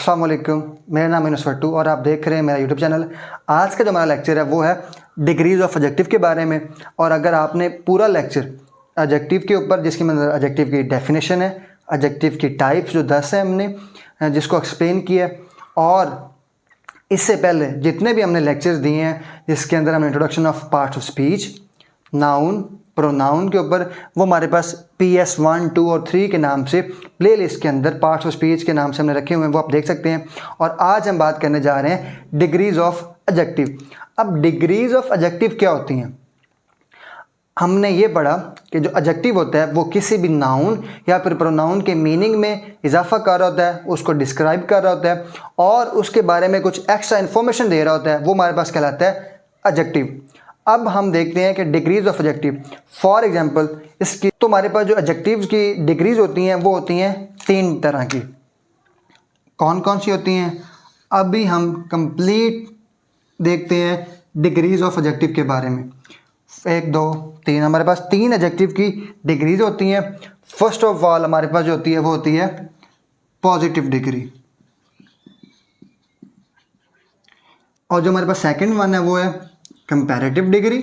अस्सलाम वालेकुम, मेरा नाम है नुसरत और आप देख रहे हैं मेरा यूट्यूब चैनल। आज का जो हमारा लेक्चर है वो है डिग्रीज ऑफ एडजेक्टिव के बारे में। और अगर आपने पूरा लेक्चर एडजेक्टिव के ऊपर, जिसके मतलब एडजेक्टिव की डेफिनेशन है, एडजेक्टिव की टाइप्स जो 10 है हमने जिसको एक्सप्लेन किया, और इससे पहले जितने भी हमने लेक्चर्स दिए हैं जिसके अंदर हमने introduction of parts of speech, noun, pronoun के ऊपर, वो हमारे पास PS 1, 2 और 3 के नाम से प्लेलिस्ट के अंदर पार्ट्स ऑफ स्पीच के नाम से हमने रखे हुए हैं, वो आप देख सकते हैं। और आज हम बात करने जा रहे हैं डिग्रीज ऑफ एडजेक्टिव। अब डिग्रीज ऑफ एडजेक्टिव क्या होती हैं? हमने ये पढ़ा कि जो एडजेक्टिव होता है वो किसी भी नाउन या फिर प्रोनाउन के मीनिंग में इजाफा कर रहा होता है, उसको डिस्क्राइब कर रहा होता है और उसके बारे में कुछ एक्स्ट्रा इन्फॉर्मेशन दे रहा होता है, वो हमारे पास कहलाता है एडजेक्टिव। अब हम देखते हैं कि degrees of adjective, for example इसकी, तो हमारे पास जो एडजेक्टिव्स की डिग्रीज होती हैं वो होती हैं 3 तरह की। कौन कौन सी होती हैं? अभी हम कंप्लीट देखते हैं डिग्रीज ऑफ एडजेक्टिव के बारे में। 1, 2, 3, हमारे पास 3 एडजेक्टिव की डिग्रीज होती हैं। फर्स्ट ऑफ ऑल हमारे पास जो होती है वो होती है पॉजिटिव डिग्री, और जो हमारे पास सेकंड वन है वो है कंपैरेटिव डिग्री,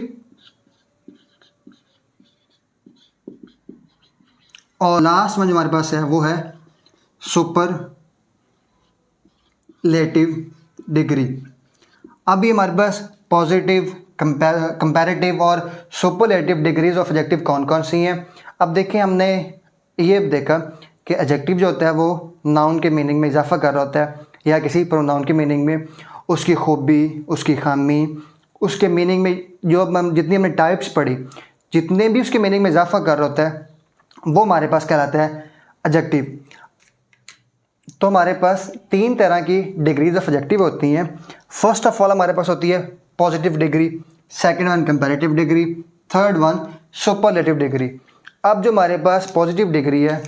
और लास्ट वन जो हमारे पास है वो है सुपरलेटिव डिग्री। अभी हमारे पास पॉजिटिव, कंपैरेटिव और सुपरलेटिव डिग्रीज ऑफ एडजेक्टिव कौन कौन सी हैं। अब देखिए, हमने ये देखा कि एडजेक्टिव जो होता है वो नाउन के मीनिंग में इजाफा कर रहा होता है, या किसी प्रोनाउन के मीनिंग में उसकी खूबी, उसकी खामी, उसके मीनिंग में जो जितनी हमने टाइप्स पढ़ी, जितने भी उसके मीनिंग में इजाफा कर रहा होता है वो हमारे पास कहलाता है एडजेक्टिव। तो हमारे पास 3 तरह की डिग्रीज ऑफ एडजेक्टिव होती हैं। फर्स्ट ऑफ ऑल हमारे पास होती है positive degree, second one comparative degree, third one superlative degree. अब जो हमारे पास पॉजिटिव डिग्री है,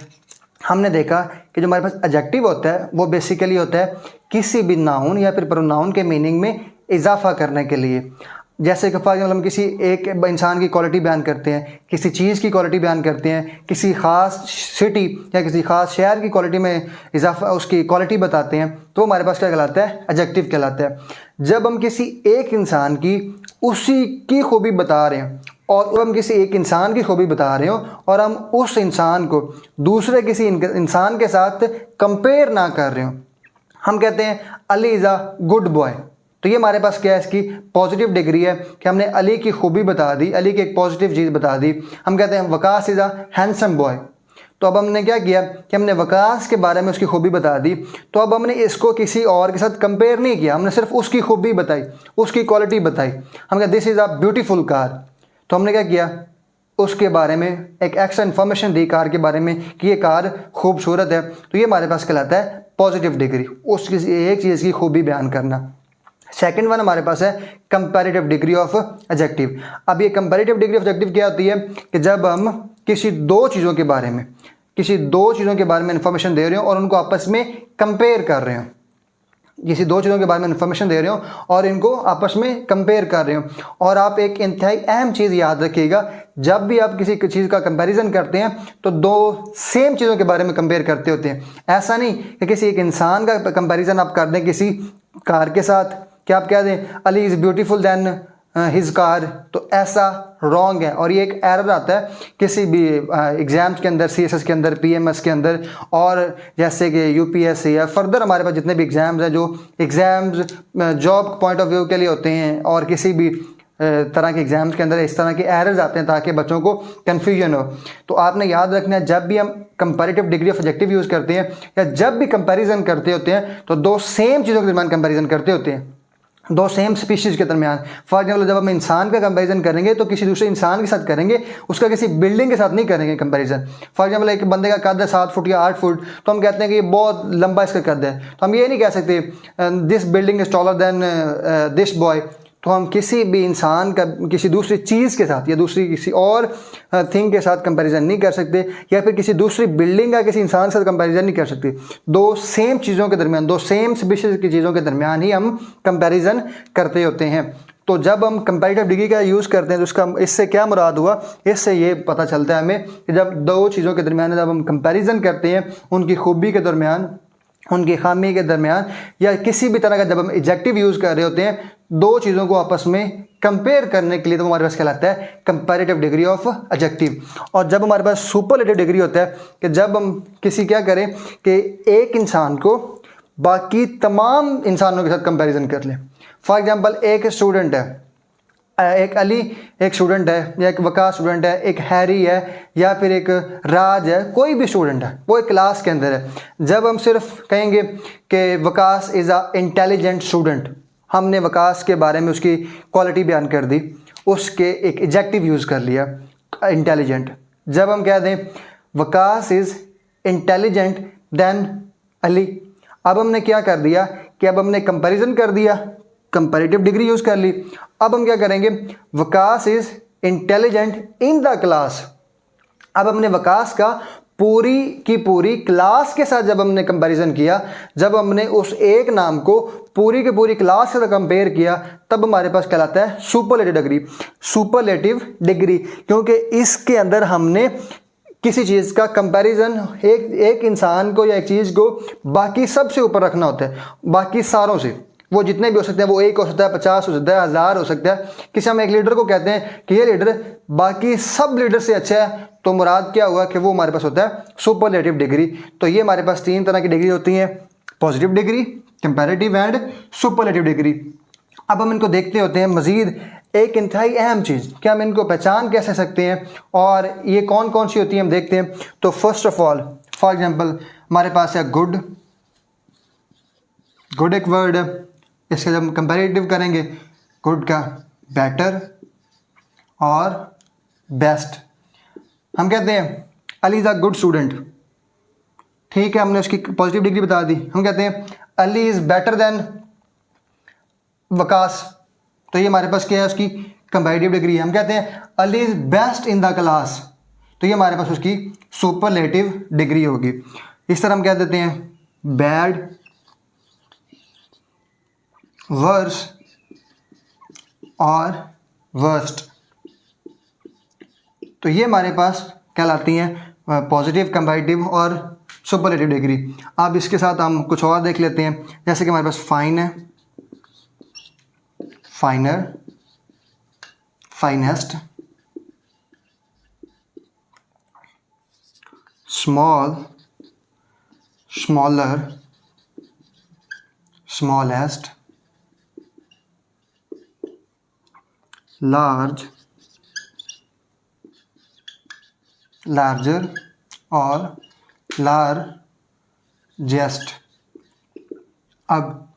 हमने देखा कि जो हमारे पास एडजेक्टिव होता है वो बेसिकली होता है किसी भी नाउन या फिर प्रोनाउन के मीनिंग में इजाफा करने के लिए। जैसे कि फॉर एग्जाम्पल हम किसी एक इंसान की क्वालिटी बयान करते हैं, किसी चीज़ की क्वालिटी बयान करते हैं, किसी ख़ास सिटी या किसी ख़ास शहर की क्वालिटी में इजाफा, उसकी क्वालिटी बताते हैं, तो हमारे पास क्या कहलाता है? एडजेक्टिव कहलाता है। जब हम किसी एक इंसान की उसी की खूबी बता रहे हैं, और हम किसी एक इंसान की खूबी बता रहे हो और हम उस इंसान को दूसरे किसी इंसान के साथ कंपेयर ना कर रहे हो, हम कहते हैं Ali is a good boy. तो ये हमारे पास क्या है? इसकी पॉजिटिव डिग्री है कि हमने अली की खूबी बता दी, अली की एक पॉजिटिव चीज़ बता दी। हम कहते हैं Waqas is a handsome boy. तो अब हमने क्या किया कि हमने वकास के बारे में उसकी खूबी बता दी, तो अब हमने इसको किसी और के साथ कंपेयर नहीं किया, हमने सिर्फ उसकी खूबी बताई, उसकी क्वालिटी बताई। हम कहते this is a beautiful car. तो हमने क्या किया? उसके बारे में एक एक्स्ट्रा इन्फॉर्मेशन दी कार के बारे में कि ये कार खूबसूरत है। तो ये हमारे पास कहलाता है पॉजिटिव डिग्री, उस किसी एक चीज़ की खूबी बयान करना। सेकंड वन हमारे पास है कंपैरेटिव डिग्री ऑफ एडजेक्टिव। अब ये कंपैरेटिव डिग्री ऑफ एडजेक्टिव क्या होती है कि जब हम किसी दो चीज़ों के बारे में इंफॉर्मेशन दे रहे हो और उनको आपस में कंपेयर कर रहे हो, किसी 2 चीज़ों के बारे में इंफॉर्मेशन दे रहे हो और इनको आपस में कंपेयर कर रहे हो। और आप एक इंतहाई अहम चीज़ याद रखिएगा, जब भी आप किसी चीज़ का कंपैरिजन करते हैं तो 2 सेम चीज़ों के बारे में कंपेयर करते होते हैं। ऐसा नहीं कि किसी एक इंसान का कंपैरिजन आप कर दें किसी कार के साथ, कि आप कह दें Ali is beautiful then his car, तो ऐसा रॉन्ग है। और ये एक एरर आता है किसी भी एग्ज़ाम्स के अंदर, CSS के अंदर, PMS के अंदर, और जैसे कि UPSC या फर्दर हमारे पास जितने भी एग्ज़ाम्स हैं, जो exams job point of view के लिए होते हैं, और किसी भी तरह के एग्ज़ाम्स के अंदर इस तरह के एरर्स आते हैं ताकि बच्चों को कन्फ्यूजन हो। तो आपने याद रखना है, जब भी हम comparative degree of adjective use करते हैं या जब भी कंपैरिजन करते होते हैं, तो 2 सेम चीज़ों के दरमियान कंपैरिजन करते होते हैं, 2 सेम स्पीशीज़ के दरमियान। फॉर एग्जाम्पल जब हम इंसान का कंपैरिजन करेंगे तो किसी दूसरे इंसान के साथ करेंगे, उसका किसी बिल्डिंग के साथ नहीं करेंगे कंपैरिजन। फॉर एग्जाम्पल एक बंदे का कद है 7 फुट या 8 फुट, तो हम कहते हैं कि ये बहुत लंबा इसका कद है, तो हम ये नहीं कह सकते this building is taller than this boy. तो हम किसी भी इंसान का किसी दूसरी चीज़ के साथ या दूसरी किसी और थिंग के साथ कंपैरिजन नहीं कर सकते, या फिर किसी दूसरी बिल्डिंग का किसी इंसान के साथ कंपैरिजन नहीं कर सकते। 2 सेम चीज़ों के दरमियान, 2 सेम स्पीशीज़ की चीज़ों के दरमियान ही हम कंपैरिजन करते होते हैं। तो जब हम कंपैरेटिव डिग्री का यूज़ करते हैं तो उसका इससे क्या मुराद हुआ, इससे ये पता चलता है हमें कि जब 2 चीज़ों के दरमियान जब हम कंपैरिजन करते हैं उनकी खूबी के दरमियान, उनकी खामी के दरमियान या किसी भी तरह का जब हम एडजेक्टिव यूज़ कर रहे होते हैं दो चीज़ों को आपस में कंपेयर करने के लिए, तो हमारे पास कहलाता है कंपैरेटिव डिग्री ऑफ एडजेक्टिव। और जब हमारे पास सुपरलेटिव डिग्री होता है कि जब हम किसी क्या करें कि एक इंसान को बाकी तमाम इंसानों के साथ कंपैरिजन कर लें। फॉर एग्जांपल एक स्टूडेंट है, एक अली एक स्टूडेंट है, या एक वकास स्टूडेंट है, एक हैरी है, या फिर एक राज है, कोई भी स्टूडेंट है, वो एक क्लास के अंदर है। जब हम सिर्फ कहेंगे कि Waqas is a intelligent student, हमने वकास के बारे में उसकी क्वालिटी बयान कर दी, उसके एक एडजेक्टिव यूज़ कर लिया इंटेलिजेंट। जब हम कह दें Waqas is intelligent then Ali, अब हमने क्या कर दिया कि अब हमने कंपैरिजन कर दिया, कंपैरेटिव डिग्री यूज़ कर ली। अब हम क्या करेंगे, Waqas is intelligent in the class. अब हमने वकास का पूरी की पूरी क्लास के साथ जब हमने कंपैरिजन किया, जब हमने उस एक नाम को पूरी की पूरी क्लास से कंपेयर किया, तब हमारे पास कहलाता है सुपरलेटिव डिग्री। सुपरलेटिव डिग्री क्योंकि इसके अंदर हमने किसी चीज़ का कंपैरिजन एक इंसान को या एक चीज़ को बाकी सबसे ऊपर रखना होता है, बाकी सारों से। वो जितने भी हो सकते हैं, वो 1 हो सकता है, 50 हो सकता है, 1000 हो सकता है। किसी हम एक लीडर को कहते हैं कि ये लीडर बाकी सब लीडर से अच्छा है, तो मुराद क्या हुआ कि वो हमारे पास होता है सुपरलेटिव डिग्री। तो ये हमारे पास 3 तरह की डिग्री होती हैं, positive degree, comparative and superlative degree. अब हम इनको देखते होते हैं मज़ीद। एक इंतहाई अहम चीज़ कि हम इनको पहचान कैसे सकते हैं और ये कौन कौन सी होती है हम देखते हैं। तो first of all, for example हमारे पास है गुड। गुड एक वर्ड है, इसके जब हम कंपैरेटिव करेंगे गुड का बेटर और बेस्ट। हम कहते हैं Ali is a good student, ठीक है, हमने उसकी पॉजिटिव डिग्री बता दी। हम कहते हैं Ali is better than Waqas, तो ये हमारे पास क्या है, उसकी कंपैरेटिव डिग्री है। हम कहते हैं Ali is best in the class, तो ये हमारे पास उसकी सुपरलेटिव डिग्री होगी। इस तरह हम कह देते हैं बैड, वर्स और वर्स्ट, तो ये हमारे पास कहलाती हैं पॉजिटिव, कंपैरेटिव और सुपरलेटिव डिग्री। अब इसके साथ हम कुछ और देख लेते हैं, जैसे कि हमारे पास फाइन है, फाइनर, finest, small, smaller, smallest, large, larger और लार्जेस्ट। अब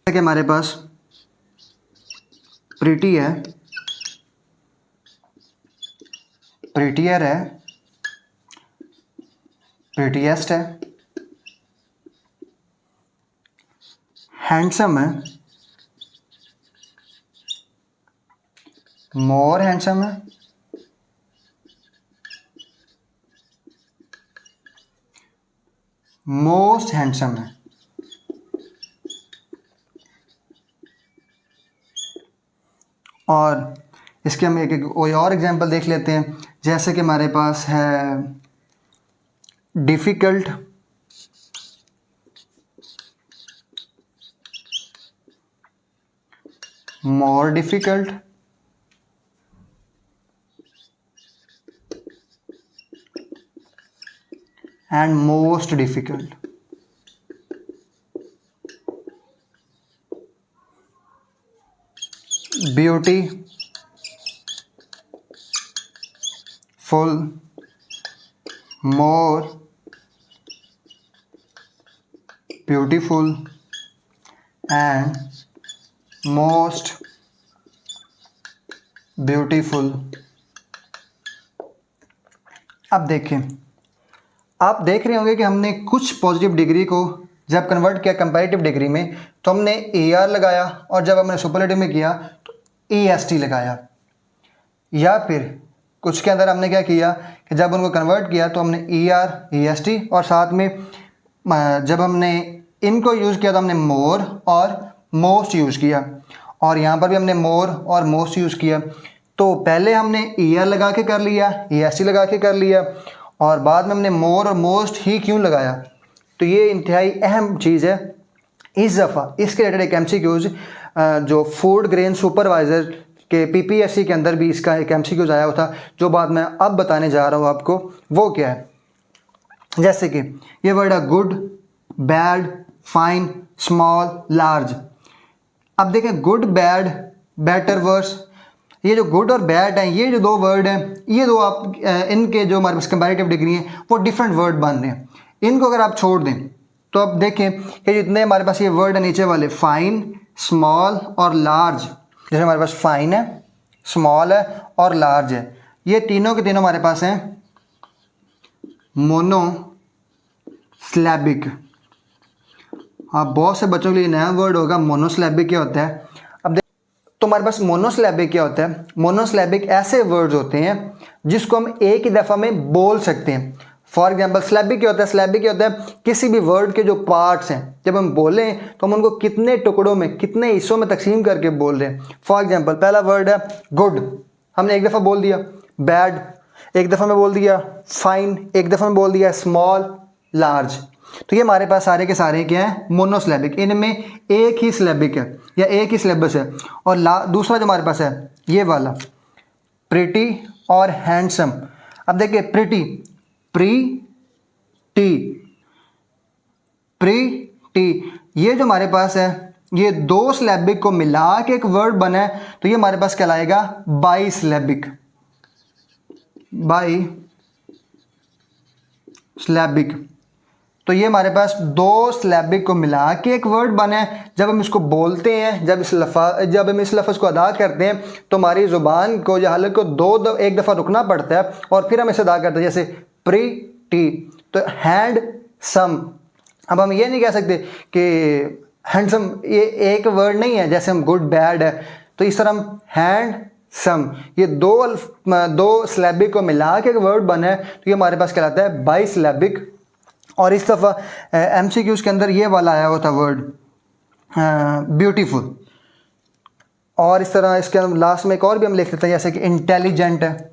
कि हमारे पास प्रीटी है, प्रीटियर है, प्रीटीएस्ट है, हैंडसम है, मोर हैंडसम है, मोस्ट हैंडसम है। और इसके हम एक कोई और एग्जांपल देख लेते हैं, जैसे कि हमारे पास है difficult, more difficult, and most difficult. Beauty, full, more beautiful and most beautiful. अब देखें, आप देख रहे होंगे कि हमने कुछ पॉजिटिव डिग्री को जब कन्वर्ट किया कंपैरेटिव डिग्री में तो हमने AR लगाया, और जब हमने सुपरलेटिव में किया तो EST लगाया। या फिर कुछ के अंदर हमने क्या किया कि जब उनको कन्वर्ट किया तो हमने ER, EST और साथ में जब हमने इनको यूज़ किया तो हमने मोर और मोस्ट यूज़ किया, और यहाँ पर भी हमने मोर और मोस्ट यूज़ किया। तो पहले हमने ER लगा के कर लिया, EST लगा के कर लिया, और बाद में हमने मोर और मोस्ट ही क्यों लगाया, तो तो ये इंतहाई अहम चीज़ है। इस दफ़ा इसके रिलेटेड एक MCQs जो फूड ग्रेन सुपरवाइज़र के PPSC के अंदर भी इसका एक MCQs आया हुआ था, जो बात मैं अब बताने जा रहा हूँ आपको, वो क्या है। जैसे कि ये वर्ड है good, bad, fine, small, large. अब देखें गुड, बैड, बेटर, वर्स, ये जो गुड और बैड हैं, ये जो दो वर्ड हैं, ये दो आप इनके जो हमारे पास कंपैरेटिव डिग्री हैं वो डिफरेंट वर्ड बन रहे हैं। इनको अगर आप छोड़ दें तो अब देखें कि जितने हमारे पास ये वर्ड है नीचे वाले, फाइन, स्मॉल और लार्ज, जैसे हमारे पास फाइन है, स्मॉल है और लार्ज है, ये तीनों के तीनों हमारे पास हैं मोनोसिलैबिक। हाँ, बहुत से बच्चों के लिए नया वर्ड होगा मोनोसिलैबिक क्या होता है। अब तो हमारे पास मोनोसिलैबिक क्या होता है। मोनोसिलैबिक ऐसे वर्ड्स होते हैं जिसको हम एक ही दफ़ा में बोल सकते हैं। फॉर एग्जाम्पल सिलैबिक क्या होता है, सिलैबिक क्या होता है, किसी भी वर्ड के जो पार्ट्स हैं जब हम बोलें तो हम उनको कितने टुकड़ों में, कितने हिस्सों में तकसीम करके बोल रहे हैं। फॉर एग्जाम्पल पहला वर्ड है गुड, हमने एक दफ़ा बोल दिया, बैड एक दफ़ा में बोल दिया, फाइन एक दफ़ा में बोल दिया, स्मॉल, लार्ज। तो ये हमारे पास सारे के सारे क्या हैं, मोनोसिलैबिक, इनमें एक ही सिलेबिक है या एक ही सिलेबस है। और दूसरा जो हमारे पास है ये वाला प्रिटी और हैंडसम। अब देखिए प्रिटी, प्री टी, ये जो हमारे पास है ये दो सिलेबिक को मिला के एक वर्ड बना है, तो ये हमारे पास कहलाएगा बाई सिलेबिक। तो ये हमारे पास दो सिलेबिक को मिला के एक वर्ड बना है। जब हम इसको बोलते हैं, जब हम इस लफ्ज़ को अदा करते हैं तो हमारी ज़ुबान को या हलक को एक दफ़ा रुकना पड़ता है और फिर हम इसे अदा करते हैं। जैसे प्री टी, तो हैंड सम। अब हम ये नहीं कह सकते कि हैंडसम ये एक वर्ड नहीं है, जैसे हम गुड बैड है, तो इस तरह हम हैंड सम, ये दो सिलेबिक को मिला के एक वर्ड बना है, तो ये हमारे पास कहलाता है बाई सिलेबिक। और इस दफ़ा MCQs के अंदर ये वाला आया हुआ था वर्ड ब्यूटीफुल। और इस तरह इसके लास्ट में एक और भी हम लिख लेते हैं, जैसे कि इंटेलिजेंट है।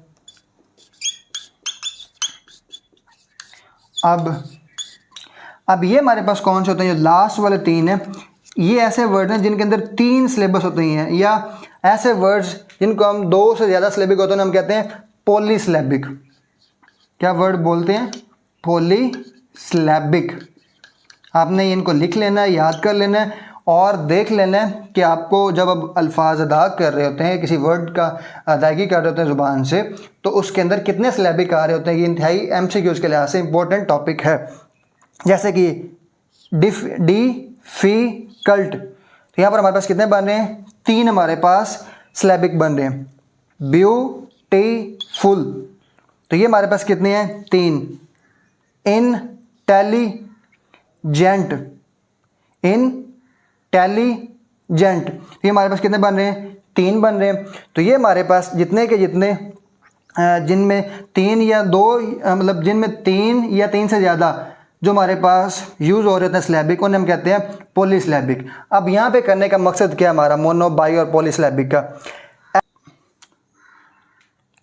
अब ये हमारे पास कौन से होते हैं, जो लास्ट वाले तीन हैं, ये ऐसे वर्ड हैं जिनके अंदर तीन सिलेबस होते हैं, या ऐसे वर्ड्स जिनको हम दो से ज़्यादा सिलेबिक होते हैं, हम कहते हैं पॉलीसिलेबिक। क्या वर्ड बोलते हैं, पॉलीसिलेबिक। आपने इनको लिख लेना है, याद कर लेना है और देख लेना है कि आपको जब आप अल्फाज अदा कर रहे होते हैं, किसी वर्ड का अदायगी कर रहे होते हैं ज़ुबान से, तो उसके अंदर कितने सिलेबिक आ रहे होते हैं। ये इंतहाई MCQs के लिहाज से इंपॉर्टेंट टॉपिक है। जैसे कि डिफ़िकल्ट, तो यहाँ पर हमारे पास कितने बन रहे हैं, तीन हमारे पास सिलेबिक बन रहे हैं। ब्यूटीफुल, तो ये हमारे पास कितने हैं, तीन। इंटेलिजेंट, ये हमारे पास कितने बन रहे हैं, तीन बन रहे हैं। तो ये हमारे पास जितने के जितने जिनमें तीन या दो, मतलब जिनमें तीन या तीन से ज़्यादा जो हमारे पास यूज़ हो रहे होते हैं सिलेबिक, उन्हें हम कहते हैं पॉलीसिलेबिक। अब यहाँ पे करने का मकसद क्या है हमारा, मोनो, बाई और पॉलीसिलेबिक का।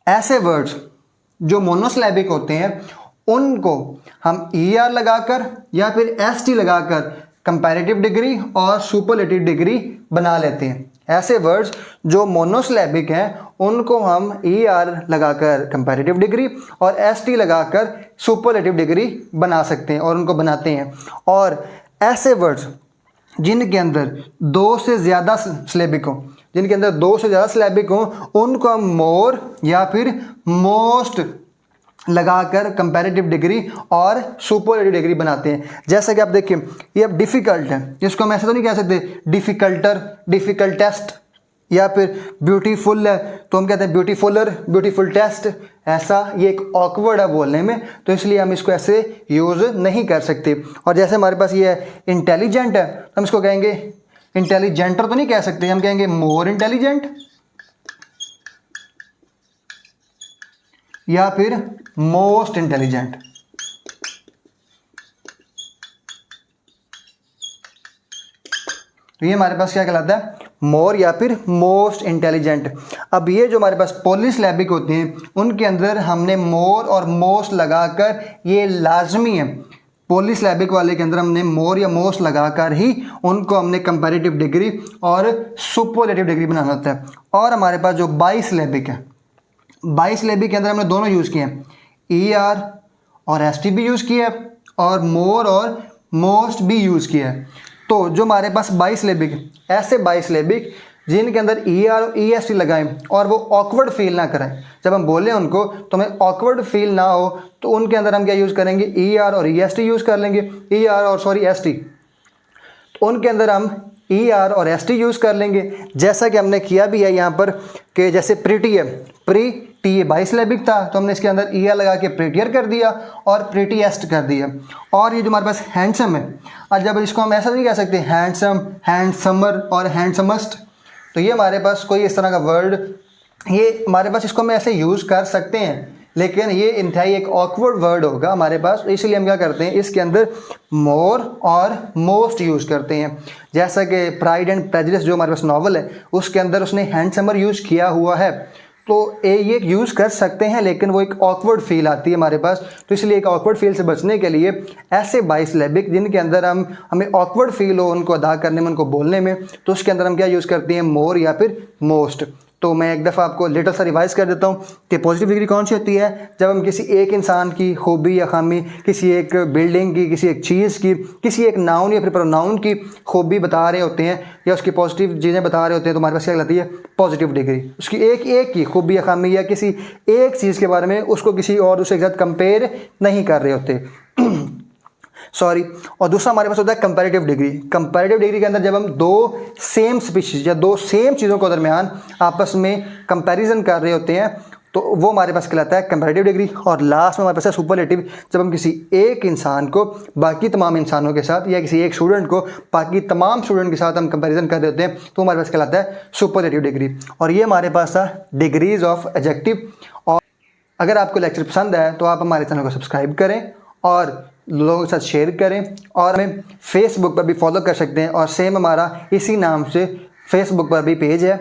ऐसे वर्ड्स जो मोनोसिलेबिक होते हैं उनको हम ER लगाकर या फिर ST लगाकर कंपैरेटिव डिग्री और सुपरलेटिव डिग्री बना लेते हैं। ऐसे वर्ड्स जो मोनोसिलेबिक हैं उनको हम ER लगाकर कंपैरेटिव डिग्री और ST लगाकर सुपरलेटिव डिग्री बना सकते हैं और उनको बनाते हैं। और ऐसे वर्ड्स जिनके अंदर दो से ज़्यादा सिलेबिक हो, उनको हम मोर या फिर मोस्ट लगाकर कंपैरेटिव डिग्री और सुपरलेटिव डिग्री बनाते हैं। जैसा कि आप देखिए, ये अब डिफ़िकल्ट है, इसको हम ऐसा तो नहीं कह सकते डिफ़िकल्टर, डिफ़िकल्टेस्ट, या फिर ब्यूटीफुल है तो हम कहते हैं ब्यूटीफुलर, ब्यूटीफुल टेस्ट। ऐसा ये एक ऑकवर्ड है बोलने में, तो इसलिए हम इसको ऐसे यूज़ नहीं कर सकते। और जैसे हमारे पास ये है इंटेलिजेंट है, तो हम इसको कहेंगे इंटेलिजेंटर तो नहीं कह सकते, हम कहेंगे मोर इंटेलिजेंट या फिर मोस्ट इंटेलिजेंट। तो ये हमारे पास क्या कहलाता है, मोर या फिर मोस्ट इंटेलिजेंट। अब ये जो हमारे पास पॉलीसिलेबिक होते हैं उनके अंदर हमने मोर और मोस्ट लगाकर, ये लाजमी है पॉलीसिलैबिक वाले के अंदर हमने मोर या मोस्ट लगाकर ही उनको हमने कंपैरेटिव डिग्री और सुपरलेटिव डिग्री बनाना होता है। और हमारे पास जो बाईसिलैबिक है, बाईसिलैबिक के अंदर हमने दोनों यूज़ किए हैं, ER और ST भी यूज़ किया है और मोर और मोस्ट भी यूज़ किया है। तो जो हमारे पास बाईसिलैबिक, ऐसे बाईसिलैबिक जिनके अंदर ER और EST लगाएं और वो ऑकवर्ड फील ना करें, जब हम बोलें उनको तो हमें ऑकवर्ड फील ना हो, तो उनके अंदर हम क्या यूज़ करेंगे, ER और EST यूज़ कर लेंगे, ST, तो उनके अंदर हम ER और ST यूज़ कर लेंगे। जैसा कि हमने किया भी है यहाँ पर कि जैसे प्रीटी है, प्रीटी ये बाईसिलैबिक था तो हमने इसके अंदर ER लगा के प्रीटियर कर दिया और प्रीटीएस्ट कर दिया। और ये जो हमारे पास हैंडसम है, और जब इसको हम ऐसा नहीं कह सकते हैंडसम, हैंडसमर और हैंडसमस्ट, तो ये हमारे पास कोई इस तरह का वर्ड, ये हमारे पास इसको हम ऐसे यूज़ कर सकते हैं, लेकिन ये इंतहाई एक ऑकवर्ड वर्ड होगा हमारे पास, इसलिए हम क्या करते हैं, इसके अंदर मोर और मोस्ट यूज़ करते हैं। जैसा कि प्राइड एंड प्रेजुडिस जो हमारे पास नॉवल है उसके अंदर उसने हैंडसमर यूज़ किया हुआ है, तो ये यूज़ कर सकते हैं, लेकिन वो एक ऑकवर्ड फील आती है हमारे पास। तो इसलिए एक ऑकवर्ड फील से बचने के लिए ऐसे बाईसिलैबिक जिनके अंदर हमें ऑकवर्ड फील हो उनको अदा करने में, उनको बोलने में, तो उसके अंदर हम क्या यूज़ करते हैं, मोर या फिर मोस्ट। तो मैं एक दफ़ा आपको लिटिल सा रिवाइज़ कर देता हूँ कि पॉजिटिव डिग्री कौन सी होती है, जब हम किसी एक इंसान की खूबी या खामी, किसी एक बिल्डिंग की, किसी एक चीज़ की, किसी एक नाउन या फिर प्रोनाउन की खूबी बता रहे होते हैं या उसकी पॉजिटिव चीज़ें बता रहे होते हैं, तो हमारे पास क्या कहलाती है, पॉजिटिव डिग्री। उसकी एक की खूबी या खामी या किसी एक चीज़ के बारे में उसको किसी और दूसरे के साथ कंपेयर नहीं कर रहे होते सॉरी। और दूसरा हमारे पास होता है कंपैरेटिव डिग्री। कंपैरेटिव डिग्री के अंदर जब हम दो सेम स्पीशीज या दो सेम चीज़ों के दरमियान आपस में कंपैरिजन कर रहे होते हैं, तो वो हमारे पास कहलाता है कंपैरेटिव डिग्री। और लास्ट में हमारे पास है सुपरलेटिव, जब हम किसी एक इंसान को बाकी तमाम इंसानों के साथ या किसी एक स्टूडेंट को बाकी तमाम स्टूडेंट के साथ हम कंपैरिजन कर रहे होते हैं, तो हमारे पास कहलाता है सुपरलेटिव डिग्री। और ये हमारे पास था डिग्रीज ऑफ एडजेक्टिव। और अगर आपको लेक्चर पसंद आया तो आप हमारे चैनल को सब्सक्राइब करें और लोगों के साथ शेयर करें, और हमें फेसबुक पर भी फॉलो कर सकते हैं, और सेम हमारा इसी नाम से फेसबुक पर भी पेज है।